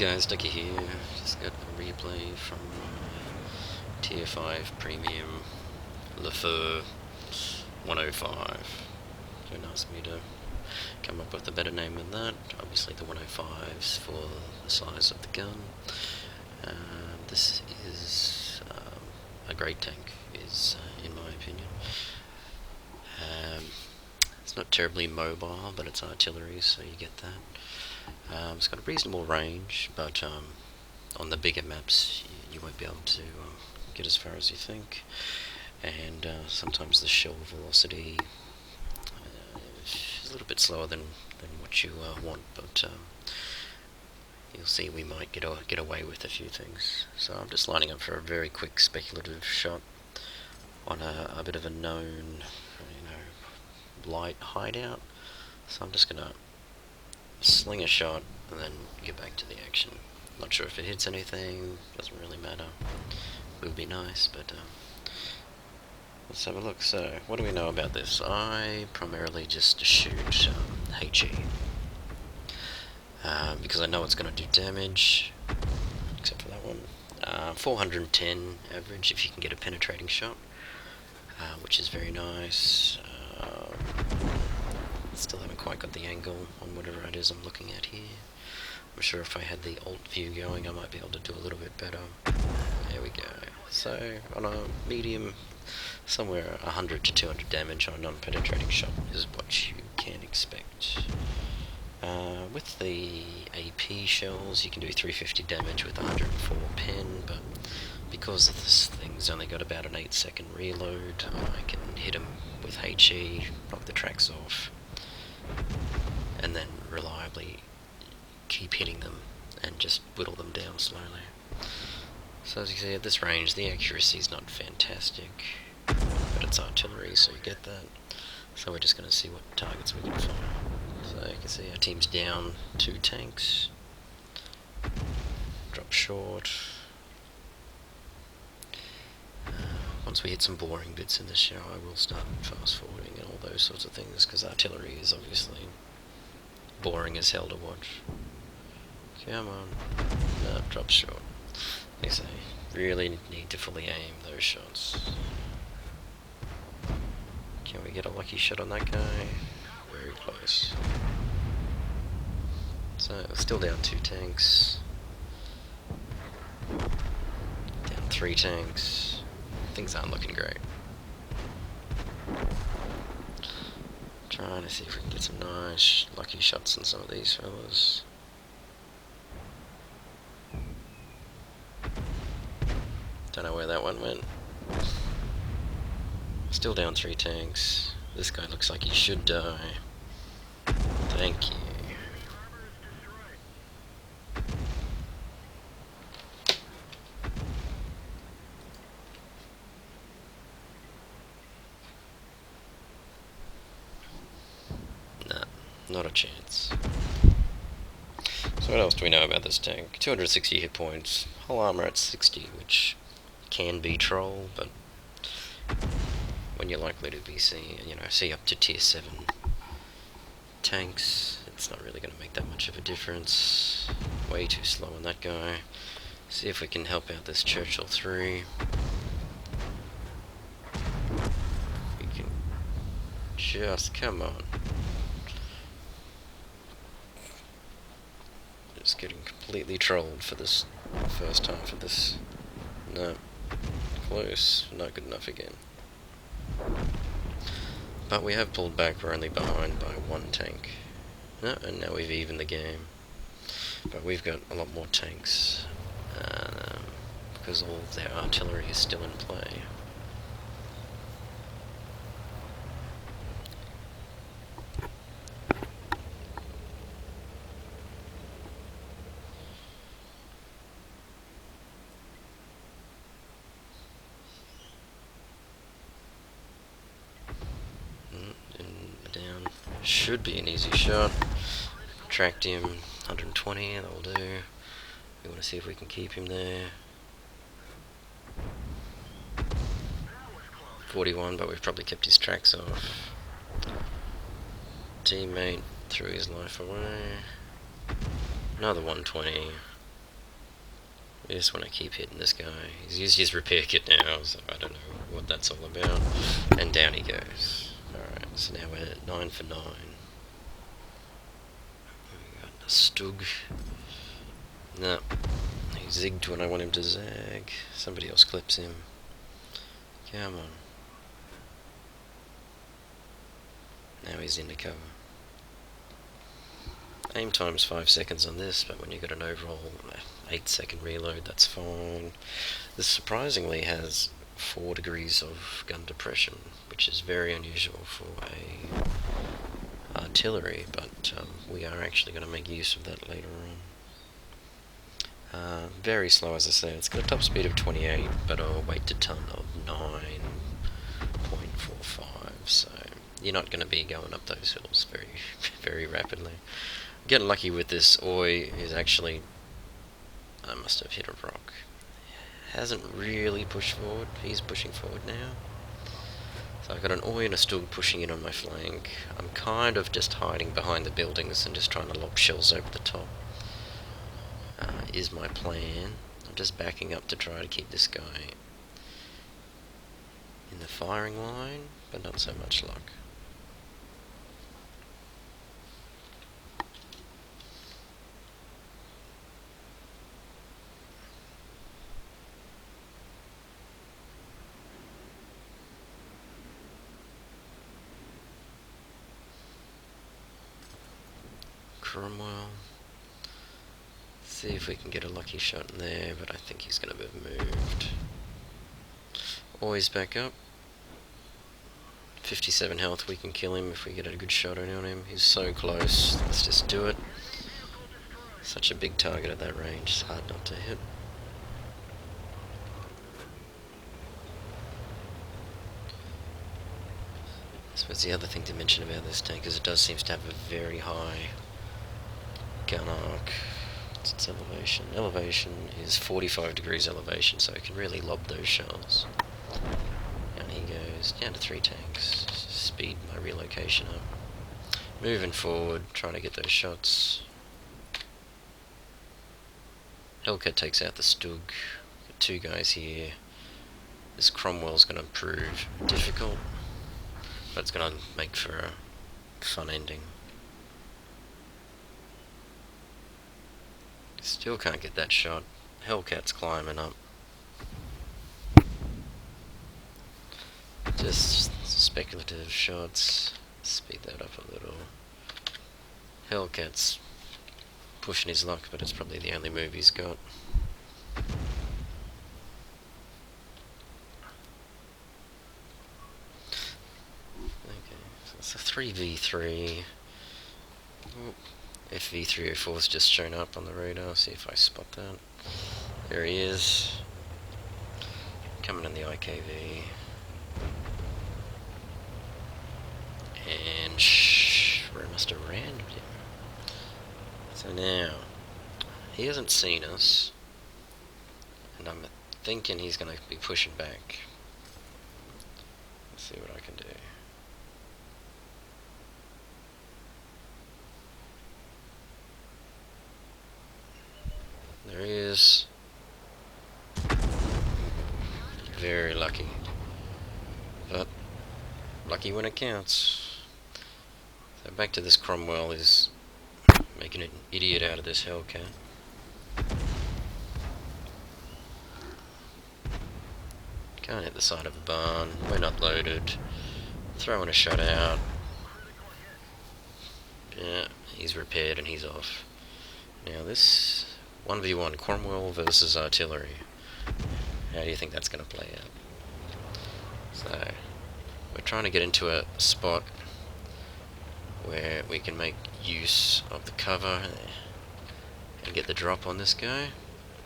guys, Ducky here. Just got a replay from Tier 5 Premium LeFH 105. Don't ask me to come up with a better name than that. Obviously the 105's for the size of the gun. This is a great tank, in my opinion. It's not terribly mobile, but it's artillery, so you get that. It's got a reasonable range, but on the bigger maps you won't be able to get as far as you think, and sometimes the shell velocity is a little bit slower than what you want, but you'll see we might get away with a few things. So I'm just lining up for a very quick speculative shot on a bit of a known, light hideout. So I'm just gonna sling a shot and then get back to the action. Not sure if it hits anything, doesn't really matter. It would be nice, but let's have a look. So, what do we know about this? I primarily just shoot HE. Because I know it's going to do damage, except for that one. 410 average if you can get a penetrating shot, which is very nice. Still haven't quite got the angle on whatever it is I'm looking at here. I'm sure if I had the alt view going I might be able to do a little bit better. There we go. So on a medium, somewhere 100 to 200 damage on a non-penetrating shot is what you can expect. With the AP shells you can do 350 damage with 104 pen, but because this thing's only got about an 8-second reload, I can hit him with HE, knock the tracks off, and then reliably keep hitting them and just whittle them down slowly. So as you can see, at this range the accuracy is not fantastic, but it's artillery, so you get that. So we're just going to see what targets we can find. So you can see our team's down 2 tanks. Drop short. Once we hit some boring bits in the show, I will start fast forwarding and all those sorts of things, because artillery is obviously boring as hell to watch. Come on. No, drop short. Like I say, really need to fully aim those shots. Can we get a lucky shot on that guy? Very close. So, still down 2 tanks. Down 3 tanks. Things aren't looking great. Trying to see if we can get some nice lucky shots on some of these fellas. Don't know where that one went. Still down 3 tanks. This guy looks like he should die. Thank you. Nah, not a chance. So what else do we know about this tank? 260 hit points, hull armor at 60, which can be troll, but when you're likely to be see up to tier 7 tanks, it's not really going to make that much of a difference. Way too slow on that guy. See if we can help out this Churchill 3. We can just, come on. Just getting completely trolled for this first half of this. No. Close. Not good enough again. But we have pulled back, we're only behind by 1 tank. No, and now we've evened the game. But we've got a lot more tanks, because all of their artillery is still in play. Down. Should be an easy shot. Tracked him, 120, that'll do. We want to see if we can keep him there. 41, but we've probably kept his tracks off. Teammate threw his life away. Another 120. I just want to keep hitting this guy. He's used his repair kit now, so I don't know what that's all about. And down he goes. Alright, so now we're at 9 for 9. We got a Stug. No, he zigged when I want him to zag. Somebody else clips him. Come on. Now he's into cover. Aim time is 5 seconds on this, but when you got an overall 8-second reload, that's fine. This surprisingly has 4 degrees of gun depression, which is very unusual for a artillery, but we are actually going to make use of that later on. Very slow, as I say. It's got a top speed of 28, but a weight to ton of 9.45, so you're not going to be going up those hills very, very rapidly. Getting lucky with this Oi is actually, I must have hit a rock. Hasn't really pushed forward. He's pushing forward now. So I've got an Oi and a Stug pushing in on my flank. I'm kind of just hiding behind the buildings and just trying to lob shells over the top. Is my plan. I'm just backing up to try to keep this guy in the firing line, but not so much luck. Cromwel. See if we can get a lucky shot in there, but I think he's going to be moved. Always back up. 57 health, we can kill him if we get a good shot on him. He's so close, let's just do it. Such a big target at that range, it's hard not to hit. I suppose the other thing to mention about this tank is it does seem to have a very high gun arc. What's its elevation? Elevation is 45 degrees elevation, so it can really lob those shells. Down he goes, down to 3 tanks. Speed my relocation up. Moving forward, trying to get those shots. Hellcat takes out the Stug. Got 2 guys here. This Cromwell's going to prove difficult, but it's going to make for a fun ending. Still can't get that shot. Hellcat's climbing up. Just speculative shots. Speed that up a little. Hellcat's pushing his luck, but it's probably the only move he's got. Okay, so it's a 3v3. FV304's just shown up on the radar, see if I spot that. There he is. Coming in the IKV. And I must have rammed him. So now, he hasn't seen us, and I'm thinking he's going to be pushing back. Let's see what I can do. There he is. Very lucky. But lucky when it counts. So back to this Cromwel, is making an idiot out of this Hellcat. Can't hit the side of a barn. We're not loaded. Throwing a shot out. Yeah, he's repaired and he's off. Now this 1v1 Cromwel versus artillery. How do you think that's going to play out? So, we're trying to get into a spot where we can make use of the cover and get the drop on this guy.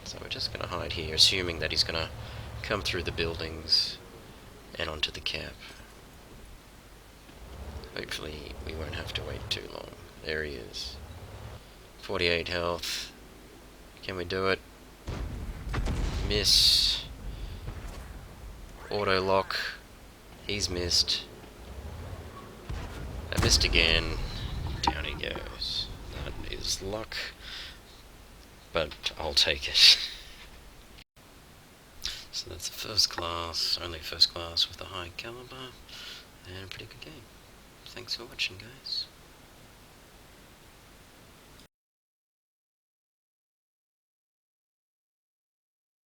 So we're just going to hide here, assuming that he's going to come through the buildings and onto the cap. Hopefully we won't have to wait too long. There he is. 48 health. Can we do it? Miss. Auto lock. He's missed. I missed again. Down he goes. That is luck. But I'll take it. So that's a first class, only first class with a high caliber, and a pretty good game. Thanks for watching, guys.